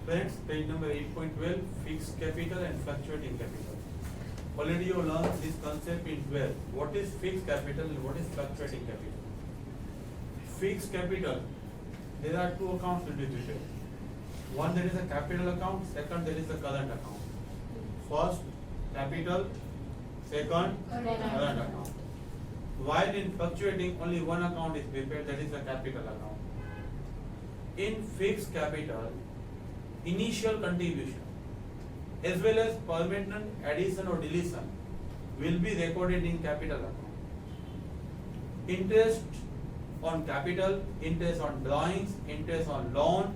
Friends, page number 8.12, fixed capital and fluctuating capital. Already you learned this concept in 12. What is fixed capital and what is fluctuating capital? Fixed capital, there are two accounts to be treated. One, there is a capital account. Second, there is a current account. First, capital. Second, current account. While in fluctuating, only one account is prepared, that is the capital account. In fixed capital, initial contribution as well as permanent addition or deletion will be recorded in capital account. Interest on capital, interest on drawings, interest on loan,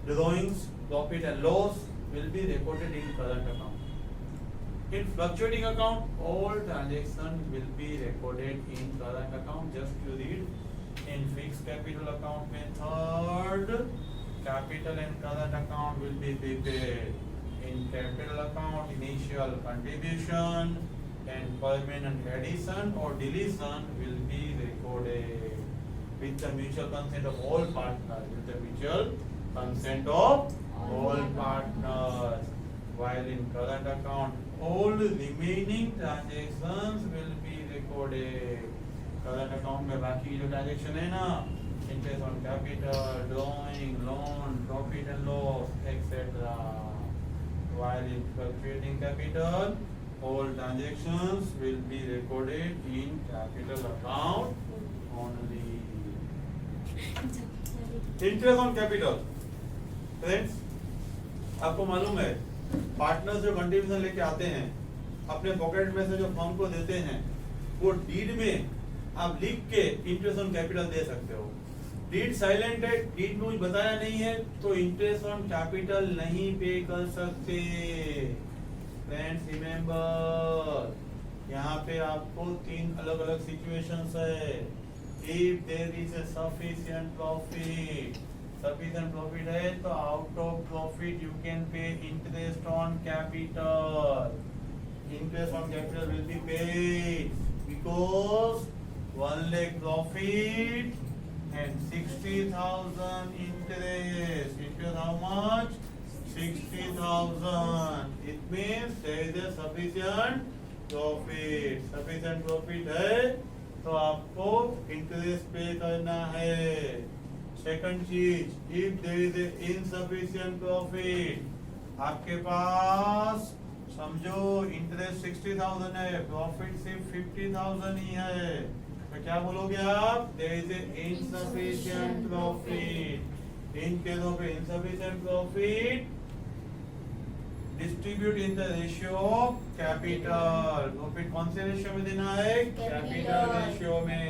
drawings, profit and loss will be recorded in current account. In fluctuating account, all transactions will be recorded in current account. Just you read in fixed capital account method, capital and current account will be prepared. In capital account, initial contribution and permanent addition or deletion will be recorded with the mutual consent of all partners. With the mutual consent of all partners. While in current account, all remaining transactions will be recorded. Current account में बाकी जो transaction है ना, interest on capital, drawing, loan, profit and loss etcetera. While in fluctuating capital, all transactions will be recorded in capital account only. Interest on capital, friends, आपको मालूम है partners जो contribution लेके आते हैं अपने पॉकेट में से जो फर्म को देते हैं, वो डीड में आप लिख के इंटरेस्ट ऑन कैपिटल दे सकते हो. डीड साइलेंट है, डीड में कुछ बताया नहीं है तो इंटरेस्ट ऑन कैपिटल नहीं पे कर सकते. फ्रेंड्स रिमेंबर, यहाँ पे आपको तीन अलग अलग सिचुएशंस है. If there is a sufficient profit, sufficient profit है तो out of profit you can pay interest on capital. Interest on capital will be paid because 1 lakh profit and 60,000 interest. Interest how much? 60,000. It means there is a sufficient profit. Sufficient profit है तो आपको interest पे करना है. Second चीज, if there is a insufficient profit, आपके पास समझो interest 60,000 है, प्रॉफिट सिर्फ 50,000 ही है, तो क्या बोलोगे आप? There is a insufficient profit. In case of insufficient profit, distribute in the ratio of capital. Profit कौन से रेशियो में देना है? कैपिटल रेशियो में.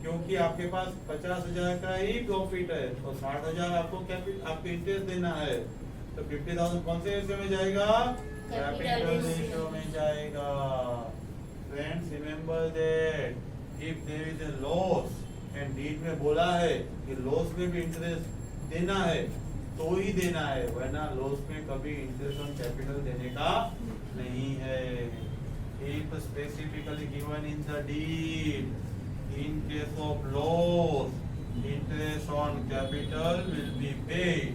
क्योंकि आपके पास 50,000 का ही प्रॉफिट है तो 60,000 आपको आपको इंटरेस्ट देना है, तो 50,000 कौन से रेशियो में जाएगा? कैपिटल रेशियो में जाएगा. Friends remember that if there is a loss and deed में बोला है कि लॉस में भी इंटरेस्ट देना है तो ही देना है, वरना लॉस में कभी इंटरेस्ट ऑन कैपिटल देने का नहीं है. If specifically given in the deed, in case of loss interest on capital will be paid,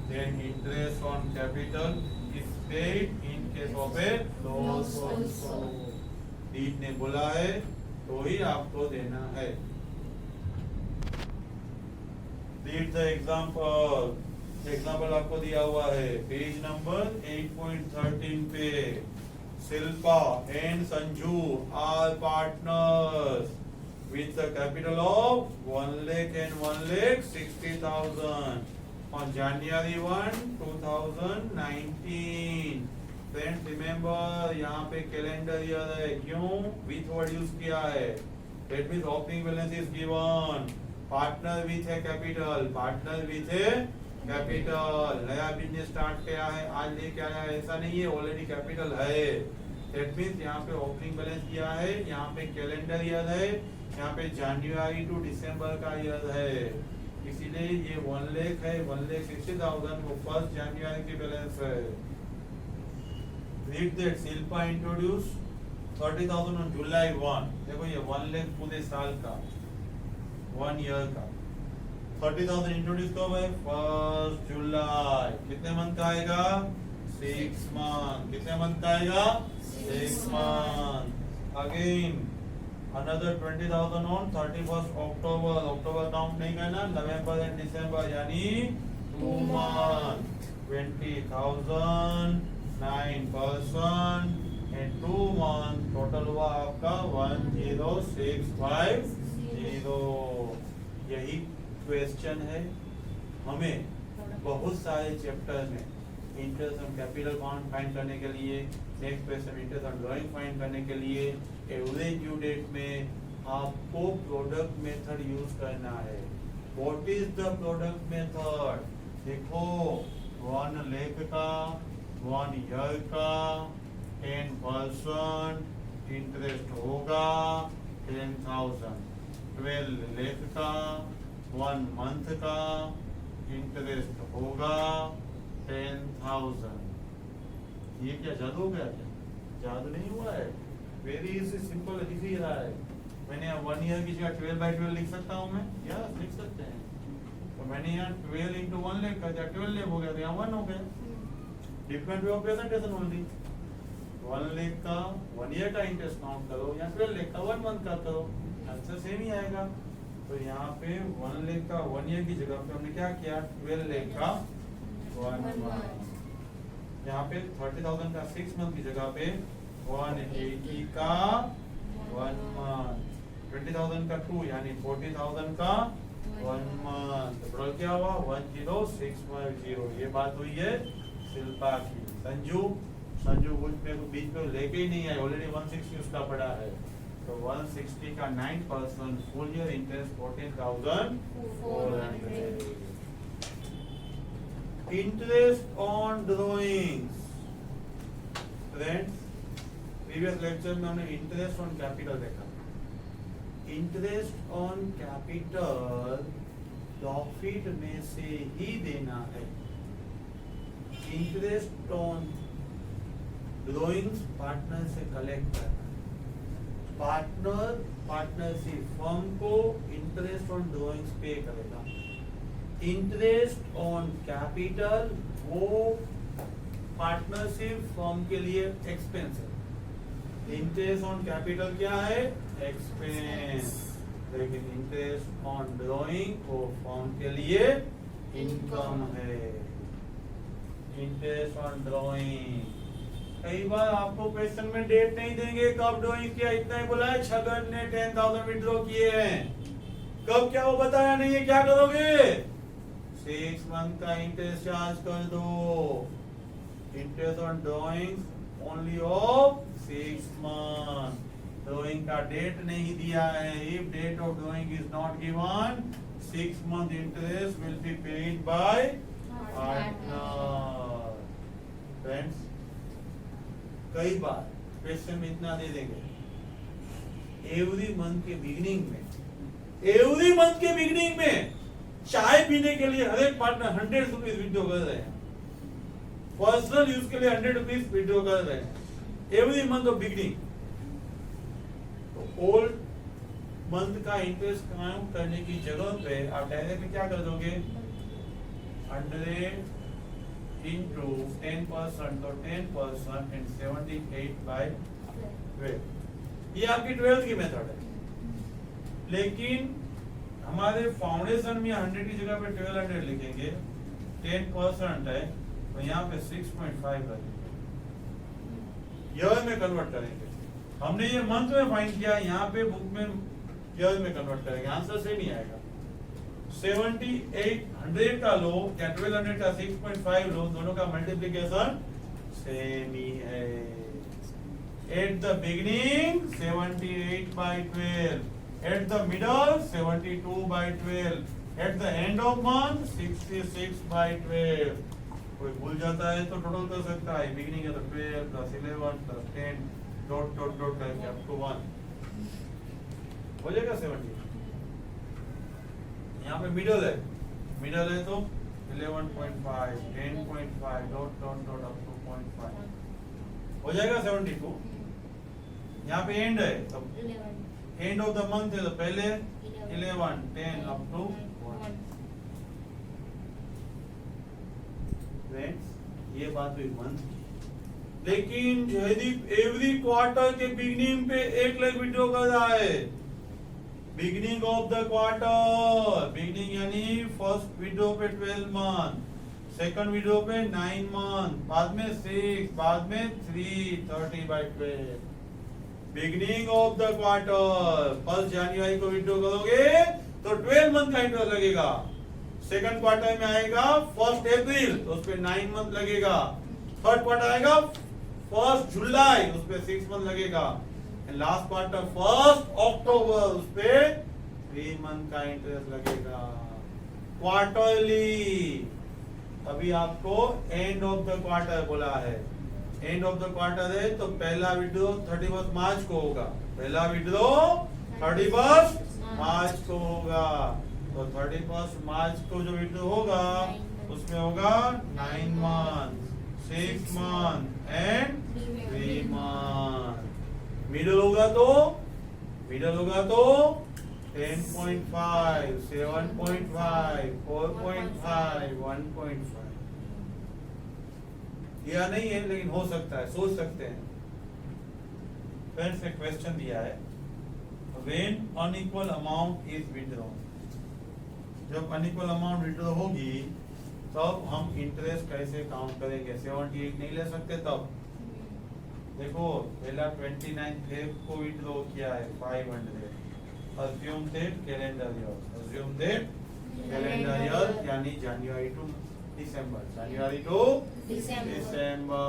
then interest on capital is paid in case of a loss also. Deed ने बोला है तो ही आपको देना है. Read the example. एग्जाम्पल आपको दिया हुआ है पेज नंबर 8.13 पे. Shilpa and Sanju are partners with a capital of 1 lakh and 1,60,000 on January 1, 2019. Friends remember यहाँ पे कैलेंडर ईयर है, क्यों? विथ वर्ड यूज किया है. That means opening balance is given. Partner with है कैपिटल, पार्टनर विथ है capital. नया बिजनेस स्टार्ट किया है, आज लेके आया है, ऐसा नहीं है, ऑलरेडी कैपिटल है. दैट मींस यहाँ पे ओपनिंग बैलेंस किया है, यहाँ पे कैलेंडर ईयर है, यहाँ पे जनवरी टू दिसंबर का ईयर है, इसीलिए ये 1 लाख है. 1,60,000 वो 1 जनवरी की बैलेंस है. Read that Shilpa introduce 30,000 on July 1. देखो ये 1 लाख पूरे साल का, 1 ईयर का. 30,000 इंट्रोड्यूस कब है? 1 जुलाई। कितने मंथ का आएगा? 6 मंथ। कितने मंथ का आएगा? 6 month. Again another 20,000 on 31 October. October count नहीं करना, नवंबर एंड दिसंबर यानी 2 मंथ। 20,000 9% एंड 2 मंथ टोटल हुआ आपका 10650। यही क्वेश्चन है। हमें बहुत सारे चैप्टर में इंटरेस्ट ऑन कैपिटल फाइंड करने के लिए, next question interest on drawing find करने के लिए, एवरेज ड्यू डेट में आपको प्रोडक्ट मेथड यूज करना है। What is the product method? देखो 1 लाख का, 1 ईयर का 10% इंटरेस्ट होगा 10,000। 12 लाख का 1 मंथ का इंटरेस्ट होगा 10,000। ये क्या जादू हो गया? क्या जादू नहीं हुआ है? वेरी सिंपल दिख ही रहा है। मैंने 1 ईयर की जगह 12/12 लिख सकता हूँ मैं? यस लिख सकते हैं। तो मैंने यहाँ 12 into 1 लाख कर दिया, 12 लाख हो गया, तो यहाँ 1 हो गया। Different way of presentation only. 1 lakh का 1 ईयर का इंटरेस्ट काउंट करो या 12 लाख का 1 मंथ का करो, आंसर सेम ही आएगा। तो यहाँ पे 1 लाख का 1 ईयर की जगह पे हमने क्या किया? 12 लाख का 1 मंथ। यहाँ पे 30,000 का 6 मंथ की जगह पे 180 का 1 मंथ। 20,000 का 2 यानी 40,000 का 1 मंथ। टोटल क्या हुआ? 10650। ये बात हुई है शिल्पा की। संजू कुछ में बीच में लेके ही नहीं है, ऑलरेडी 160 उसका पड़ा है। तो 160 का 9% full year interest 14,400। Interest on drawings. Friends previous lecture में हमने इंटरेस्ट ऑन कैपिटल देखा। इंटरेस्ट ऑन कैपिटल प्रॉफिट में से ही देना है। इंटरेस्ट ऑन ड्रॉइंग्स पार्टनर से कलेक्ट करना। पार्टनरशिप फर्म को इंटरेस्ट ऑन ड्रॉइंग्स पे करेगा। इंटरेस्ट ऑन कैपिटल वो पार्टनरशिप फर्म के लिए एक्सपेंस है। इंटरेस्ट ऑन कैपिटल क्या है? एक्सपेंस। लेकिन इंटरेस्ट ऑन ड्रॉइंग वो फर्म के लिए इनकम है। Interest on drawing. कई बार आपको क्वेश्चन में डेट नहीं देंगे कब ड्रॉइंग किया, इतना ही बोला है छगन ने 10,000 विड्रॉ किए हैं, कब क्या वो बताया नहीं है। क्या करोगे? 6 मंथ का इंटरेस्ट चार्ज कर दो। Interest on drawing only of 6 month. Drawing का डेट नहीं दिया है। If date of drawing is not given, 6 month interest will be paid by partner. Friends कई बार क्वेश्चन में इतना दे देंगे, एवरी मंथ के बिगिनिंग में चाय पीने के लिए हर एक पार्टनर 100 रुपीज विड्रॉ कर रहे हैं। पर्सनल यूज के लिए 100 रुपीज विड्रॉ कर रहे हैं एवरी मंथ ऑफ बिगिनिंग। तो ओल्ड मंथ का इंटरेस्ट काउंट करने की जगह पे आप डायरेक्टली क्या कर दोगे? 100 into 10%, तो 10% and 78/12। ये आपकी 12th की मेथड है। लेकिन हमारे फाउंडेशन में 100 की जगह पे 1200 लिखेंगे, 10% है तो यहाँ पे 6.5 रखेंगे, ईयर में कन्वर्ट करेंगे। हमने ये मंथ में फाइंड किया, यहाँ पे बुक में ईयर में कन्वर्ट करेंगे, आंसर सेम ही आएगा। 7800 का लो या 1200 का 6.5 लो, दोनों का मल्टीप्लिकेशन सेम ही है। At the beginning 78/12, at the middle 72/12, at the end of month 66/12। कोई भूल जाता है तो टोटल कर सकता है, बिगिनिंग है तो 12 + 11 + 10 डॉट डॉट डॉट करके अप टू 1 हो जाएगा 70। यहाँ पे मिडल है तो 11.5 10.5 dot dot dot up to 0.5 हो जाएगा 72। यहाँ पे एंड है तो एंड ऑफ द मंथ है तो पहले 11 10 अप टू 1 फ्रेंड्स ये बात हुई मंथ की, लेकिन जयदीप एवरी क्वार्टर के बिगिनिंग पे 1 लाख विड्रॉ कर रहा है। Beginning of the quarter, beginning यानी फर्स्ट विड्रॉ पे 12 मंथ, सेकंड विड्रॉ पे 9 मंथ, बाद में 6, बाद में 3, 30/12। बिगिनिंग ऑफ द क्वार्टर 1 जनवरी को विड्रॉ करोगे तो 12 मंथ का इंटरेस्ट लगेगा। सेकंड क्वार्टर में आएगा 1 अप्रैल तो उस पे 9 मंथ लगेगा। थर्ड क्वार्टर आएगा 1 जुलाई उस पे 6 मंथ लगेगा। लास्ट क्वार्टर 1 अक्टूबर उस पे 3 मंथ का इंटरेस्ट लगेगा क्वार्टरली। अभी आपको एंड ऑफ द क्वार्टर बोला है, एंड ऑफ द क्वार्टर है तो पहला विड्रॉ 31 मार्च को होगा, पहला विड्रॉ 31 मार्च को होगा। तो 31 मार्च को जो विड्रॉ होगा उसमें होगा 9 month, 6 month and 3 month. Middle होगा तो 10.5, 7.5, 4.5, 1.5। यह नहीं है लेकिन हो सकता है, सोच सकते हैं। फ्रेंड्स एक क्वेश्चन दिया है, when unequal amount is withdrawn, जब अनइक्वल अमाउंट विड्रॉ होगी तब हम इंटरेस्ट कैसे काउंट करेंगे? 78 नहीं ले सकते तब। देखो पहला 29 फेब को विड्रॉ किया है 500, assume that calendar year, assume that calendar year यानी जनवरी टू दिसंबर, जनवरी टू दिसंबर।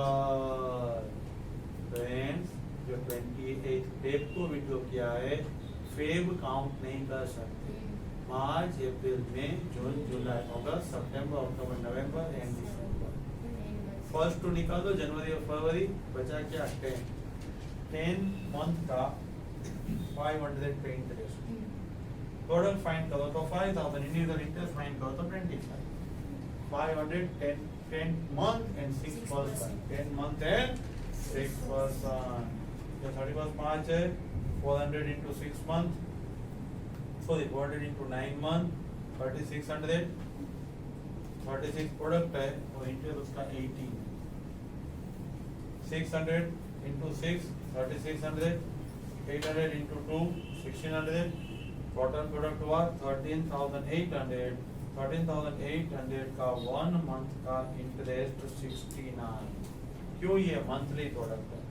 फ्रेंड्स जो 28 फेब को विड्रॉ किया है, फेब काउंट नहीं कर सकते, मार्च, अप्रैल, May, June, July, August, September, October, November and December. First to निकाल दो, जनवरी और फरवरी, बचा क्या 10 मंथ का 500 पे इंटरेस्ट। प्रोडक्ट फाइंड करो तो 5000, इंडिविजुअल इंटरेस्ट फाइंड करो तो 25। 500 10 month and 6 person, 10 month and 6 person। तो 31 मार्च है, 400 into 6 month, sorry 400 into 9 month, 3600, 36 product है और इंटरेस्ट उसका 18। 600 into 6 3600, 800 into 2 1600, टोटल प्रोडक्ट हुआ 13800। 13800 का 1 मंथ का इंटरेस्ट 69। क्यों? ये मंथली प्रोडक्ट है,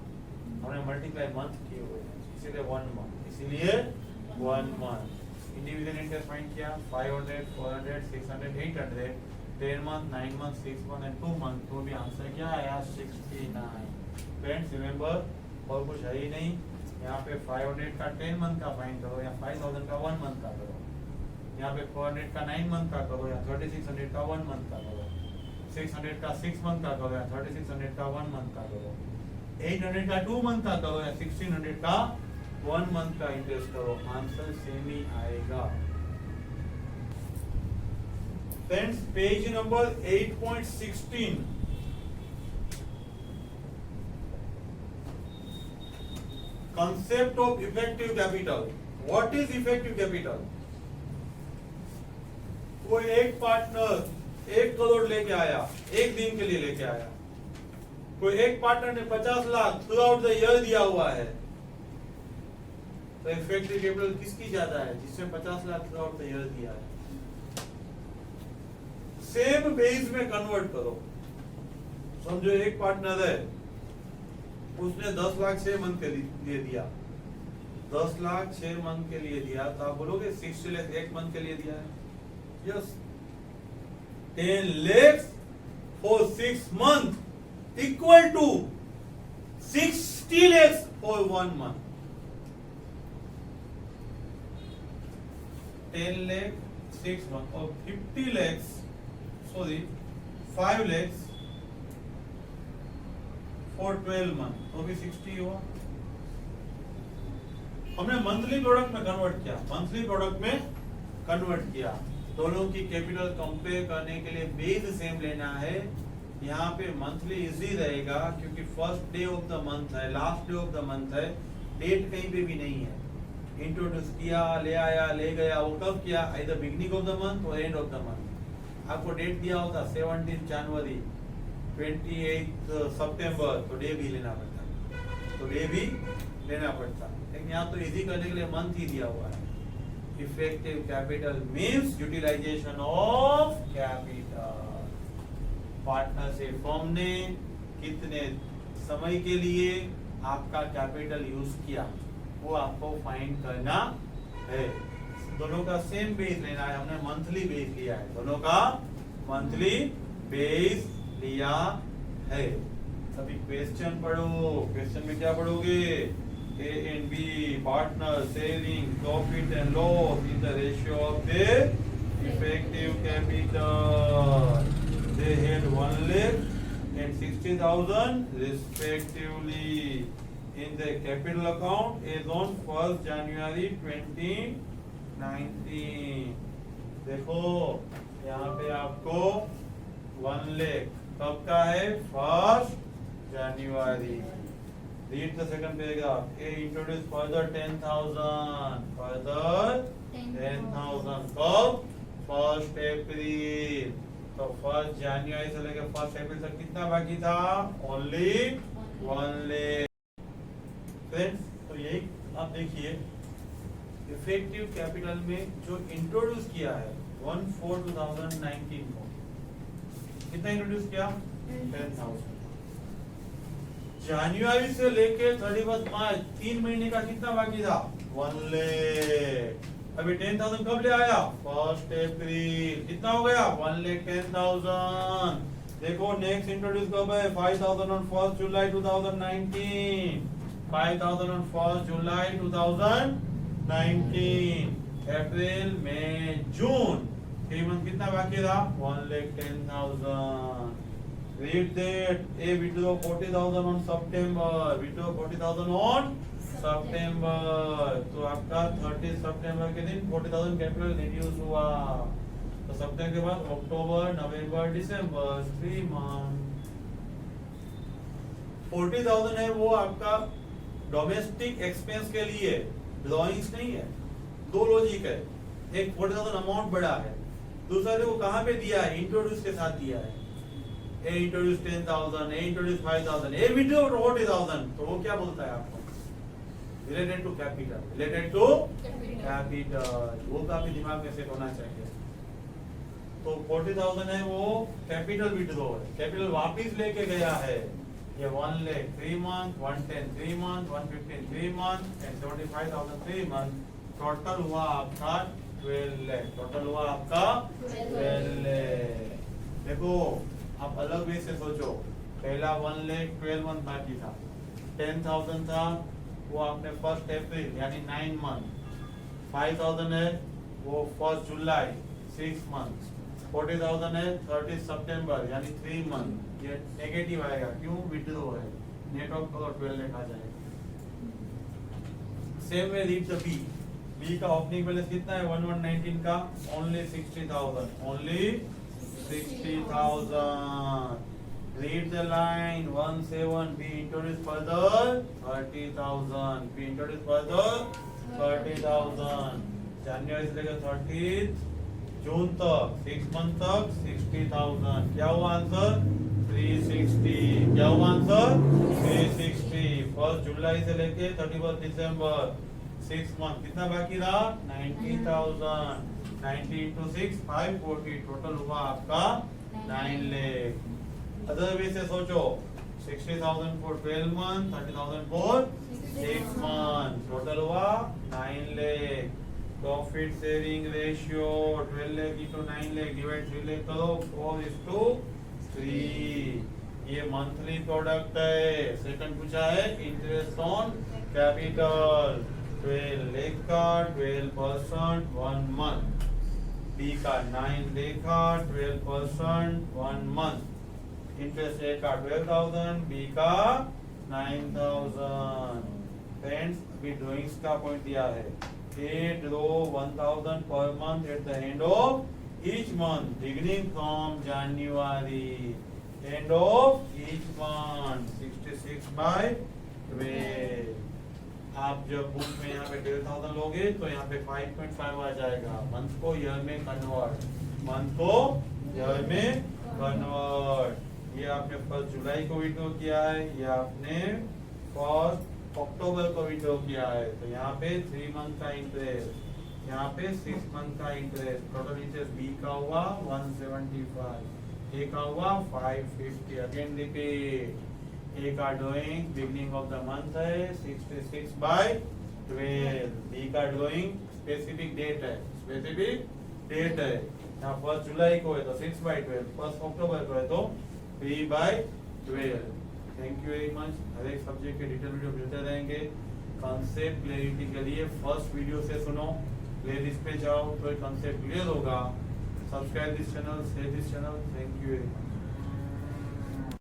हमने मल्टीप्लाई मंथ किए हुए हैं, इसीलिए 1 मंथ, इसीलिए 1 मंथ। इंडिविजुअल इंटरेस्ट फाइंड किया 500, 400, 600, 800, 10 month, 9 month, 6 month and 2 month, तो भी आंसर क्या आया 69। फ्रेंड्स रिमेंबर, और कुछ है ही नहीं। यहाँ पे 500 का 10 मंथ का फाइंड करो, या 5000 का 1 मंथ का करो, यहाँ पे 400 का 9 मंथ का करो, या 3600 का 1 मंथ का करो, 600 का 6 मंथ का करो, या 3600 का 1 मंथ का करो, 800 का 2 मंथ का करो, या 1600 का 1 मंथ का इंटरेस्ट करो, आंसर सेम ही आएगा। Friends page number 8.16, concept of effective capital। what is effective capital? कोई एक पार्टनर 1 करोड़ लेके आया, एक दिन के लिए लेके आया, कोई एक पार्टनर ने 50 lakh through out the year दिया हुआ है, तो इफेक्टिव कैपिटल किसकी ज्यादा है? जिसने 50 lakh through out the year दिया है। सेम बेस में कन्वर्ट करो। समझो एक पार्टनर है, उसने 10 लाख 6 मंथ के लिए दिया, 10 लाख 6 मंथ के लिए दिया, तो आप बोलोगे 60 लाख 1 मंथ के लिए दिया है। Yes, 10 lakhs for 6 month equal to 60 lakhs for 1 month। 10 lakh 6 month और 50 lakhs, sorry 5 lakhs for 12 month, तो भी 60 हुआ। हमने मंथली प्रोडक्ट में कन्वर्ट किया, मंथली प्रोडक्ट में कन्वर्ट किया। दोनों की कैपिटल कंपेयर करने के लिए बेस सेम लेना है। यहाँ पे मंथली इजी रहेगा क्योंकि first day of the month है, last day of the month है, डेट कहीं पे भी नहीं है। इंट्रोड्यूस किया, ले आया, ले गया, वो कब किया? Either beginning of the month और एंड ऑफ द मंथ। आपको डेट दिया होता 17 जनवरी, 28 सितंबर, तो डे भी लेना पड़ता, तो डे भी लेना पड़ता। लेकिन यहाँ तो इजी करने के लिए मंथ ही दिया हुआ है। Effective capital means utilisation of capital. Partnership firm ने कितने समय के लिए आपका कैपिटल यूज किया, वो आपको फाइंड करना है। दोनों का सेम बेस लेना है, हमने मंथली बेस लिया है, दोनों का मंथली बेस लिया है। अभी क्वेश्चन पढ़ो, क्वेश्चन में क्या पढ़ोगे? A and B partners sharing profit and loss in the ratio of their effective capital. They had 1 lakh and 60,000 respectively in the capital account as on 1st January 2019. देखो यहाँ पे आपको 1 लाख कब का है? 1st January. Read the second paragraph. A introduced further 10,000. Further 10,000. कब? 1st April. तो 1st January से लेकर 1st April तक कितना बाकी था? Only 1 lakh. Friends, तो यही आप देखिए, इफेक्टिव कैपिटल में जो इंट्रोड्यूस किया है 1/4/2019 को, कितना इंट्रोड्यूस किया? 10,000। जनवरी से लेके 31 मार्च 3 महीने का कितना बाकी था? 1 लाख। अभी 10,000 कब ले आया? 1st अप्रैल। कितना हो गया? 1,10,000। देखो नेक्स्ट इंट्रोड्यूस कब है? 5,000 on 1st July 2019। 5,000 on 1st July 2019। April, May, June 3 month कितना बाकी था? 1,10,000। Read that. A withdraw 40,000 on September. Withdraw 40,000 on September. तो आपका 30 सितंबर के दिन 40,000 कैपिटल रिड्यूस हुआ। तो सितंबर के बाद अक्टूबर, नवंबर, दिसंबर 3 मंथ। 40,000 है वो आपका डोमेस्टिक एक्सपेंस के लिए, ड्रॉइंग्स नहीं है। दो लॉजिक है, एक 40,000 अमाउंट बड़ा है, दूसरा देखो कहाँ पे दिया है? इंट्रोड्यूस के साथ दिया है। A introduced 10,000, A introduced 5,000, A withdrew 40,000, तो वो क्या बोलता है आपको? Related to capital, related to capital, वो काफी दिमाग में सेट होना चाहिए। तो 40,000 है वो कैपिटल विड्रॉ है, कैपिटल वापिस लेके गया है। ये 1 lakh 3 month, 110 3 month, 115 3 month and 75,000 3 month. Total हुआ आपका 12 लाख। टोटल हुआ आपका 12 लाख। देखो आप अलग वे से सोचो, पहला 1 लाख 12 मंथ बाकी था, 10,000 था वो आपने 1st अप्रैल यानी 9 मंथ, 5,000 है वो 1st जुलाई 6 मंथ, 40,000 है 30 सितंबर यानी 3 मंथ। ये नेगेटिव आएगा, क्यों? विड्रॉ है, नेट ऑफ कलर 12 लाख आ जाएगा। Same way read the B. B का ओपनिंग बैलेंस कितना है? 1119 का only 60,000, only 60,000. Read the line 17. Be introduced further 30,000. Be introduced further 30,000. January से लेकर 30 जून तक 6 मंथ तक 60,000. क्या हुआ आंसर? 360. क्या हुआ आंसर? 360. 1st जुलाई से लेके 31 दिसंबर 6 मंथ कितना बाकी रहा? 90,000. 90 into 6 540। टोटल हुआ आपका 9 लाख। अदर वे से सोचो, 60,000 for 12 months, 30,000 for 6 months। Total हुआ 9 lakh. Profit sharing ratio 12 lakh into 9 lakh divide 3 lakh करो, 4:3। ये मंथली प्रोडक्ट है। सेकंड पूछा है इंटरेस्ट ऑन कैपिटल, 12 लाख का 12% 1 मंथ। बी का 9 लाख का 12% 1 मंथ। इंटरेस्ट ए का 12,000, बी का 9,000। फ्रेंड्स अभी ड्रॉइंग्स का पॉइंट दिया है, A draw 1,000 per month at the end of each month beginning from January, end of each month 66/12। आप जब बुक में यहाँ पे 12,000 लोगे तो यहाँ पे 5.5 आ जाएगा। मंथ को ईयर में कन्वर्ट, मंथ को ईयर में कन्वर्ट। ये आपने 1 जुलाई को विड्रॉ किया है, ये आपने 1 अक्टूबर को विड्रॉ किया है। तो यहाँ पे 3 मंथ का इंटरेस्ट, यहाँ पे 6 मंथ का इंटरेस्ट। टोटल इंटरेस्ट बी का हुआ 175, ए का हुआ 550। अगेन रिपीट, ए का drawing beginning of the month है 66/12, बी का ड्रॉइंग स्पेसिफिक डेट है, स्पेसिफिक डेट है। यहाँ 1 जुलाई को है तो 6/12, 1 अक्टूबर को है तो 3/12। Thank you very much. हर एक सब्जेक्ट के डिटेल वीडियो मिलते रहेंगे। कॉन्सेप्ट क्लैरिटी के लिए फर्स्ट वीडियो से सुनो, प्लेलिस्ट पे जाओ तो कंसेप्ट क्लियर होगा। Subscribe this channel, share this channel. Thank you very much.